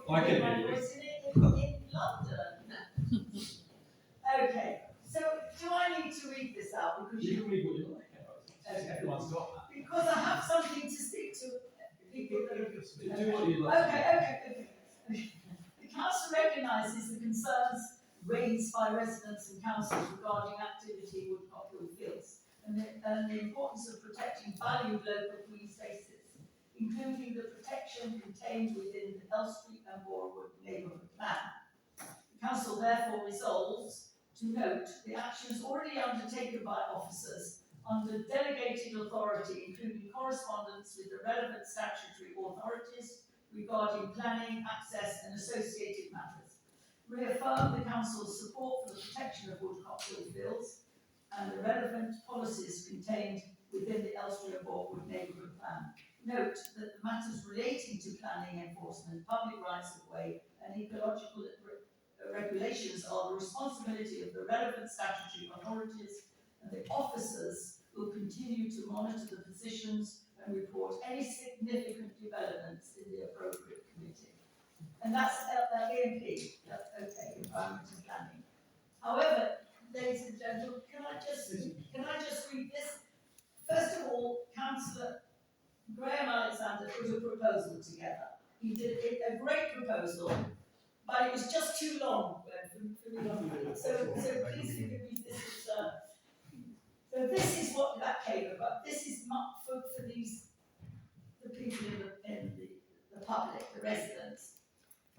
I can hear my hear you. voice in London. Okay, so do I need to read this out because You can read what you like. Okay. Everyone's got that. Because I have something to speak to people that are. Do what you like. Okay. The council recognises the concerns raised by residents and councils regarding activity in Woodcock Hill Fields and the importance of protecting valued local green spaces, including the protection contained within the Elstree and Borewood neighbourhood plan. The council therefore resolves to note the actions already undertaken by officers under delegated authority, including correspondence with the relevant statutory authorities regarding planning, access and associated matters. Reaffirm the Council's support for the protection of Woodcock Hill Fields and the relevant policies contained within the Elstree and Borewood neighbourhood plan. Note that the matters relating to planning enforcement, public rights of way and ecological regulations are the responsibility of the relevant statutory authorities, and the officers will continue to monitor the positions and report any significant developments in the appropriate committee. And that's E&P, that's okay, environment and planning. However, ladies and gentlemen, can I just read this? First of all, Councillor Graham Alexander put a proposal together. He did a great proposal, but it was just too long for me to read. So please forgive me, so this is what that came about. This is not for the people in the public, the residents.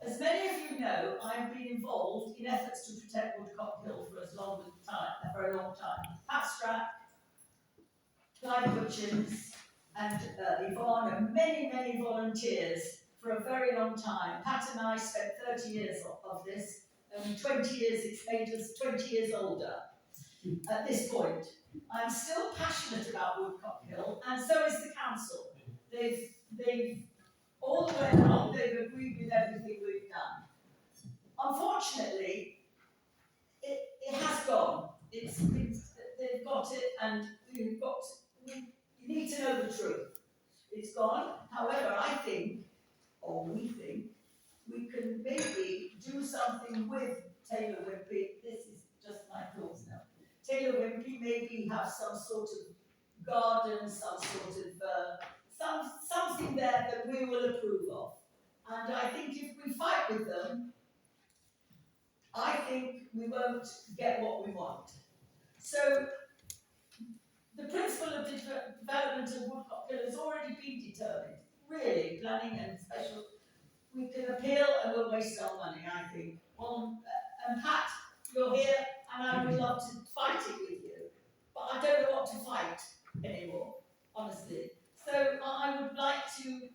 As many of you know, I've been involved in efforts to protect Woodcock Hill for a very long time. Pat Strack, Clive Hutchins, and Yvonne, and many volunteers for a very long time. Pat and I spent 30 years of this, and 20 years, it's made us 20 years older at this point. I'm still passionate about Woodcock Hill, and so is the council. They've all the way along, they've agreed with everything we've done. Unfortunately, it has gone. They've got it, and you need to know the truth. It's gone. However, I think, or we think, we can maybe do something with Taylor Wimpey. This is just my thoughts now. Taylor Wimpey, maybe have some sort of garden, some sort of something there that we will approve of. And I think if we fight with them, I think we won't get what we want. So the principle of development of Woodcock Hill has already been determined. Really, planning and special. We can appeal and we'll waste our money, I think. And Pat, you're here, and I would love to fight it with you, but I don't know what to fight anymore, honestly. So I would like to,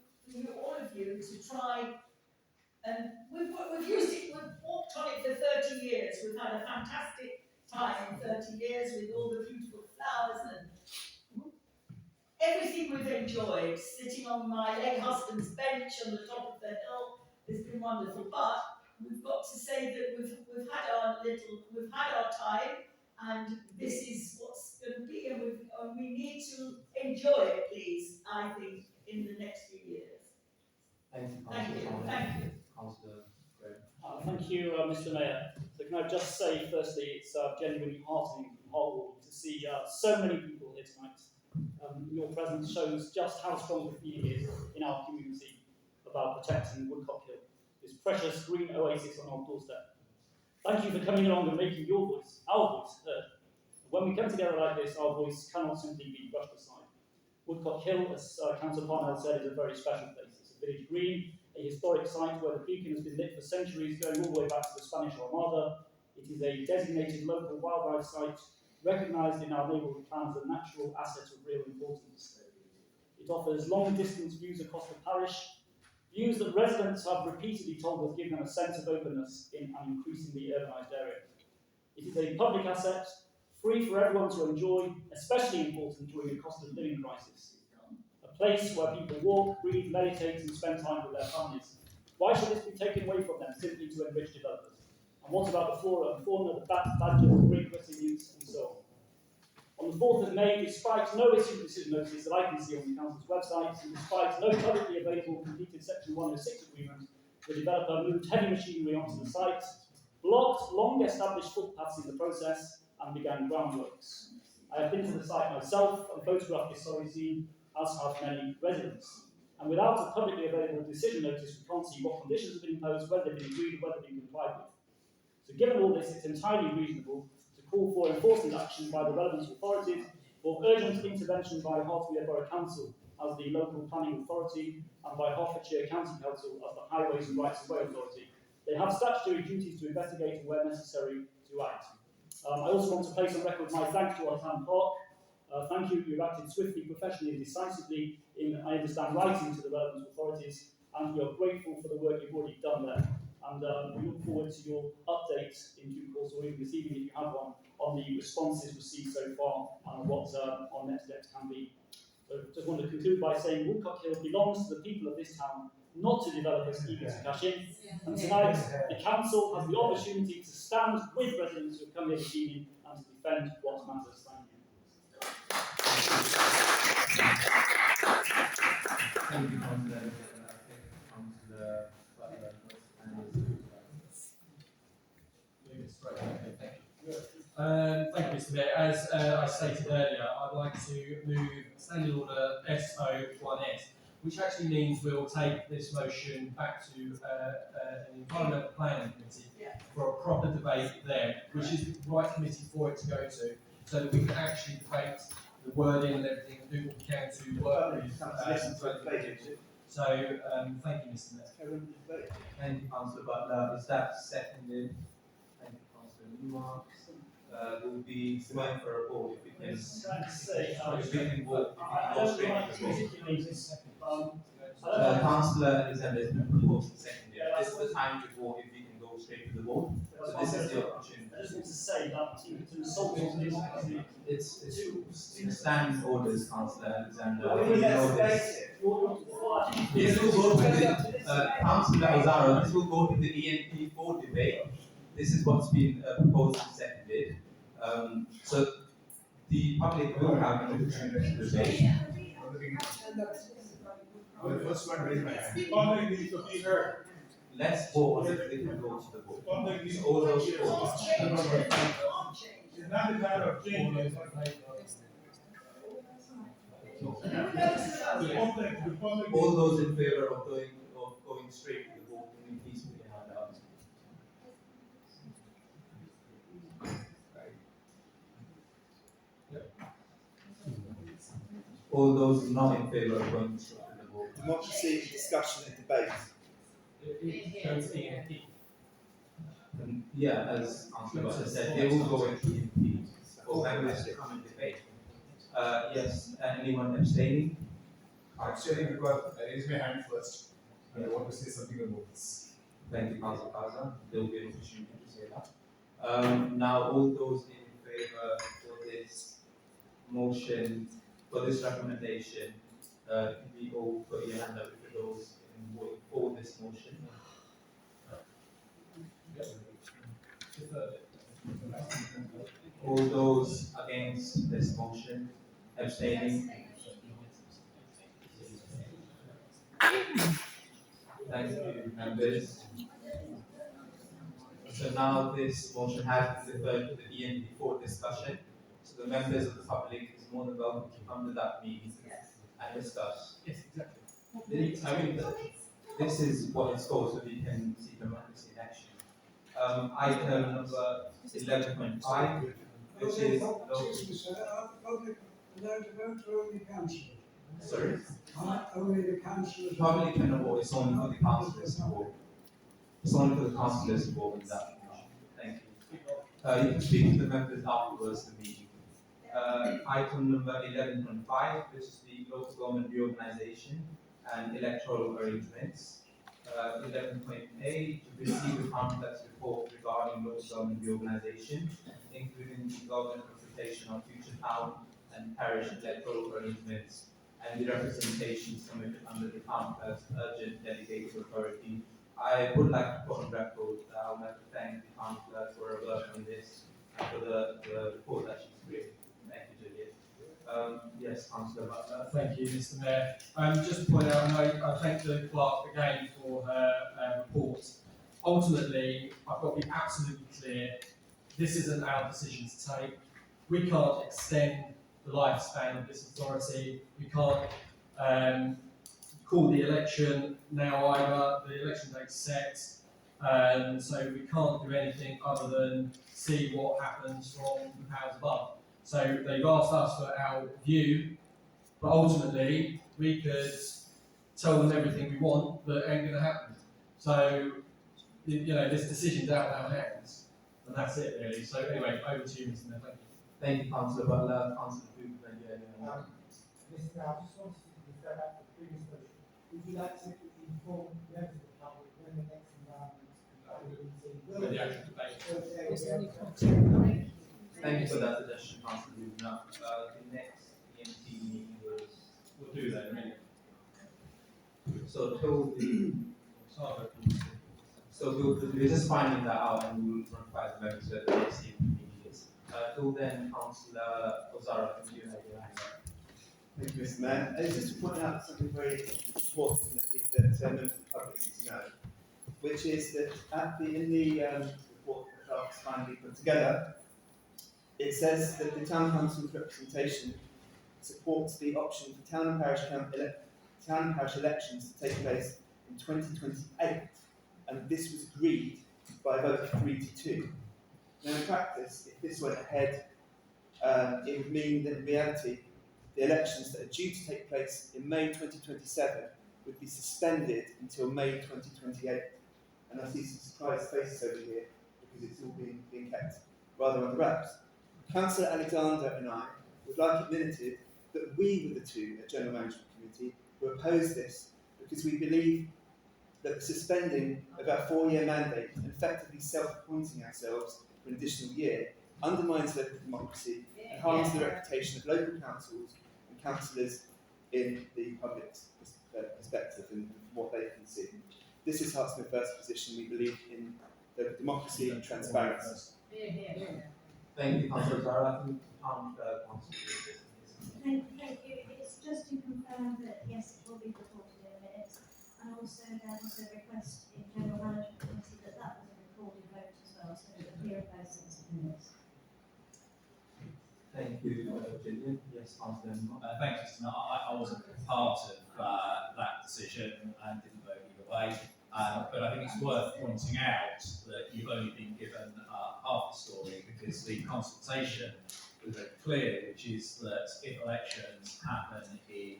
all of you, to try, and we've used it, we've walked on it for 30 years. We've had a fantastic time in 30 years with all the beautiful flowers and everything we've enjoyed, sitting on my late husband's bench on the top of the hill, has been wonderful. But we've got to say that we've had our time, and this is what's going to be, and we need to enjoy it, please. I think in the next few years. Thank you, Thank you. Councillor. Thank you. Councillor Graham. Thank you, Mr. Mayor. So can I just say, firstly, it's genuinely heartening and heartwarming to see so many people here tonight. Your presence shows just how strong the feeling is in our community about protecting Woodcock Hill, this precious green oasis on our doorstep. Thank you for coming along and making your voice, our voice, heard. When we come together like this, our voice cannot simply be brushed aside. Woodcock Hill, as Councillor Parnell said, is a very special place. It's a village green, a historic site where the beacon has been lit for centuries, going all the way back to the Spanish Armada. It is a designated local wildlife site, recognised in our neighbourhood plans as a natural asset of real importance. It offers long-distance views across the parish, views that residents have repeatedly told us give them a sense of openness in an increasingly urbanised area. It is a public asset, free for everyone to enjoy, especially important during a cost of living crisis. A place where people walk, breathe, meditate and spend time with their families. Why should this be taken away from them simply to enrich developers? And what about the flora and fauna, the bats, badgers, great crested newts and so on? On the 4th of May, despite no issued decision notice that I can see on the Council's website, and despite no publicly available completed Section 106 agreement, the developer moved heavy machinery onto the site, blocked long-established footpaths in the process, and began groundworks. I have been to the site myself and photographed this sorry scene, as have many residents. And without a publicly available decision notice, we can't see what conditions have been imposed, whether they've been agreed, whether they've been complied with. So given all this, it's entirely reasonable to call for enforcement action by the relevant authorities, for urgent intervention by Hertfordshire Borough Council as the local planning authority, and by Hertfordshire County Council as the Highways and Rights of Way Authority. They have statutory duties to investigate and, where necessary, to act. I also want to place on record my thanks to our town clerk. Thank you, you've acted swiftly, professionally and decisively in, I understand, writing to the relevant authorities, and we are grateful for the work you've already done there. And we look forward to your updates in due course, or even this evening if you have one, on the responses received so far and what our next steps can be. So just want to conclude by saying Woodcock Hill belongs to the people of this town, not to developers eager to cash in. And tonight, the council has the opportunity to stand with residents who have come here this evening and to defend what matters. Thank you, Councillor. Councillor Butler Thank you, Mr. Mayor. As I stated earlier, I'd like to move Standing Order SO1S, which actually means we'll take this motion back to an Environmental Planning Committee for a proper debate there, which is the right committee for it to go to, so that we can actually debate the wording and everything and do what we can to work with. So, thank you, Mr. Mayor. Thank you, Councillor Butler. Is that seconded? Thank you, Councillor Newmark. We'll be going for a vote if we can. If we can vote, if we can go straight to the vote. Councillor Alexander has been proposed and seconded. This is the time to vote if we can go straight to the vote. So this is the opportunity. I just want to say that to resolve this, It's standing orders, Councillor Alexander. You know this. This will go to the Councillor Azaro. This will go to the ENP4 debate. This is what's been proposed and seconded. So the public will have an opportunity to debate. The first one raised my hand. Public needs to be heard. Let's vote if they can go to the vote. Public needs All to those be heard. votes. It's not a matter of changing. The public. All those in favour of going straight to the vote, can you please put your hand up? All those not in favour of going straight to the vote. Democracy, discussion and debate. Yeah, as Councillor Butler said, they will go into ENP for members to come and debate. Yes, anyone abstaining? I'm abstaining because I raised my hand first and I want to say something about this. Thank you, Councillor Kaza. There will be an opportunity to say that. Now, all those in favour for this motion for this recommendation, can we all put your hand up for those in voting for this motion? All those against this motion, abstaining? Thank you, members. So now this motion has been referred to the ENP for discussion. So the members of the public is more than welcome to come to that meeting and discuss. Yes, exactly. I mean, this is what it's called, so we can see democracy in action. Item number 11.5, which is Public allowed to vote or only councillors? sorry, Only the councillors. public can vote. It's only for the councillors to vote. It's only for the councillors to vote in that motion. Thank you. You can speak to the members afterwards the meeting. Item number 11.5, which is the local government reorganization and electoral arrangements. 11.8, to receive a complex report regarding local government reorganization, including the government consultation on future town and parish electoral arrangements, and the representation submitted under the town as urgent delegated authority. I would like to put on record that I would like to thank the councillor for her work on this and for the report that she's created. Thank you, Juliet. Yes, Councillor Butler. Thank you, Mr. Mayor. Just to point out, I thank the clerk again for her report. Ultimately, I've got to be absolutely clear, this isn't our decision to take. We can't extend the lifespan of this authority. We can't call the election now either. The election date's set, so we can't do anything other than see what happens from the powers above. So they've asked us for our view, but ultimately we could tell them everything we want, but it ain't going to happen. So, you know, this decision's out of our hands, and that's it really. So anyway, over to you, Mr. Mayor. Thank you. Thank you, Councillor Butler. Councillor Cooper, Mr. I just wanted to refer back to the previous motion. Would you like to inform members of the public when the next environment will For be? the actual debate. Thank you for that suggestion, Councillor Cooper. Now, the next EMT meeting was. We'll do that in a minute. So till the. So we're just finding that out and we'll notify the members whether the next EMT meeting is. Till then, Councillor Ozara, can you have your hand up? Thank you, Mr. Mayor. Just to point out something very important that members of the public need to know, which is that in the report that the clerk has finally put together, it says that the town council's representation supports the option for town and parish elections to take place in 2028, and this was agreed by a vote of 3-2. Now, in practice, if this went ahead, it would mean that in reality, the elections that are due to take place in May 2027 would be suspended until May 2028. And I see some surprised faces over here because it's all being kept rather under wraps. Councillor Alexander and I would like it minuted that we were the two at General Management Committee who opposed this because we believe that the suspending of our 4-year mandate and effectively self-appointing ourselves for an additional year undermines local democracy and harms the reputation of local councils and councillors in the public's perspective and what they can see. This is Hartsmith First position. We believe in local democracy and transparency. Thank you, Councillor Ozara. I think Thank you. It's just to confirm that yes, it will be reported in minutes, and also there was a request in General Management Committee that was a recorded vote as well, so it will appear in both sets of minutes. Thank you, Gillian. Yes, Councillor. Thank you, Mr. Mayor. I wasn't part of that decision and didn't vote either way. But I think it's worth pointing out that you've only been given half the story because the consultation was very clear, which is that if elections happen in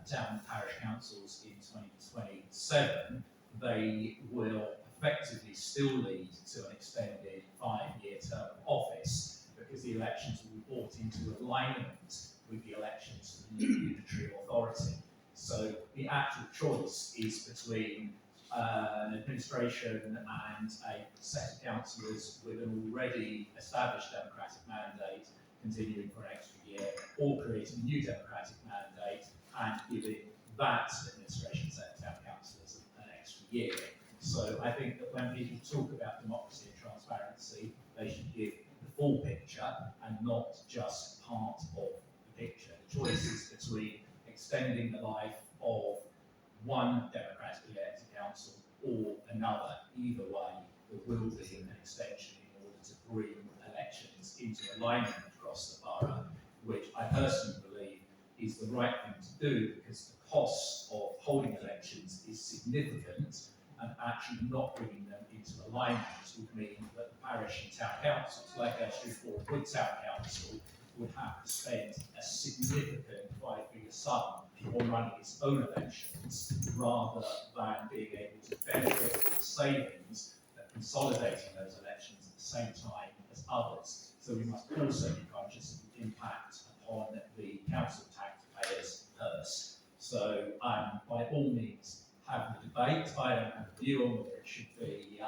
town and parish councils in 2027, they will effectively still lead to an extended 5-year term of office because the elections will be brought into alignment with the elections to the new unitary authority. So the actual choice is between an administration and a set of councillors with an already established democratic mandate continuing for an extra year, or creating a new democratic mandate and giving that administration, say, town councillors, an extra year. So I think that when people talk about democracy and transparency, they should give the full picture and not just part of the picture. The choices between extending the life of one democratically elected council or another, either way, there will be an extension in order to bring elections into alignment across the borough, which I personally believe is the right thing to do, because the cost of holding elections is significant, and actually not bringing them into alignment would mean that the parish and town councils, like Shrewsbury Wood Town Council, would have to spend a significant five-figure sum on running its own elections, rather than being able to benefit from the savings that consolidating those elections at the same time as others. So we must also be conscious of the impact upon the council taxpayers' purse. So by all means, have the debate. I don't have a view on whether it should be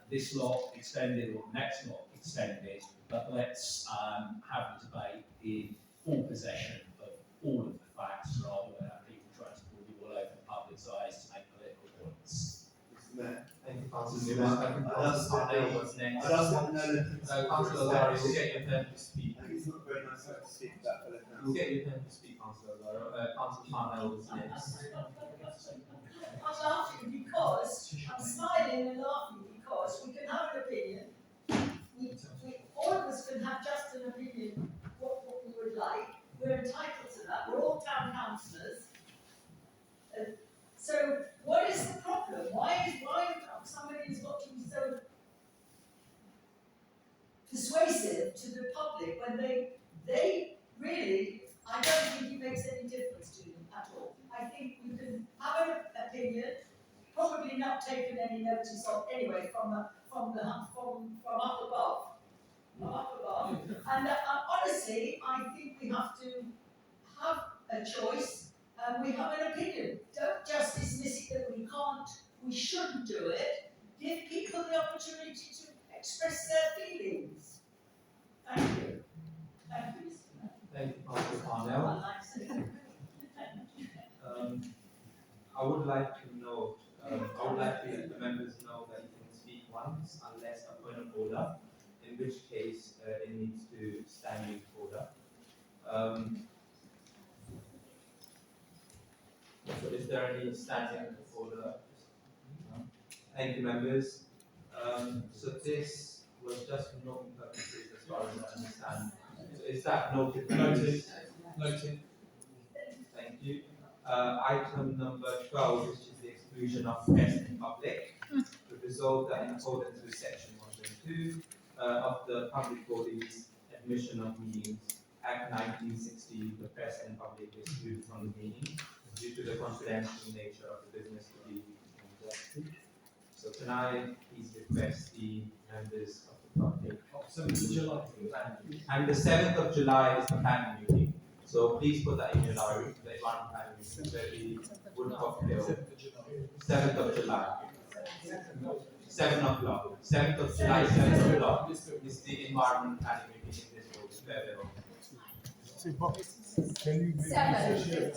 this lot extended or the next lot extended, but let's have the debate in full possession of all of the facts, rather than have people trying to pull you all over the public's eyes to make political points. Mr. Mayor. Thank you, Councillor Newman. I think Councillor Parnell was next. I'd ask that no, Councillor Lowry, we'll get your turn to speak. I think it's not very nice to speak about fellow We'll councillors. get your turn to speak, Councillor Lowry. Councillor Parnell was next. I'm laughing because, I'm smiling and laughing because we can have an opinion. All of us can have just an opinion, what we would like. We're entitled to that. We're all town councillors. So what is the problem? Why somebody's got to be so persuasive to the public when they really, I don't think it makes any difference to them at all. I think you can have an opinion, probably not taken any notice of anyway from up above. And honestly, I think we have to have a choice and we have an opinion. Don't just dismiss it that we can't, we shouldn't do it. Give people the opportunity to express their feelings. Thank you. Thank you, Mr. Mayor. Thank you, Councillor Parnell. I like saying. I would like to note, I would like to let the members know that you can speak once unless a point of order, in which case it needs to standing order. So is there any standing order? No? Thank you, members. So this was just for noting purposes as far as I understand. So is that noted? Noted. Thank you. Item number 12, which is the exclusion of press in public, to resolve that in accordance with section 1.2 of the Public Bodies Admission of Meetings Act 1960, the press and public is excluded from the meeting due to the confidential nature of the business to be conducted. So can I please request the members of the public? 7th of July. And the 7th of July is the planning meeting. So please put that in your diary, the one planning meeting, where we would fulfill 7th of July. 7 o'clock. 7th of July, 7 o'clock is the environment planning meeting in this room. Can you Seven.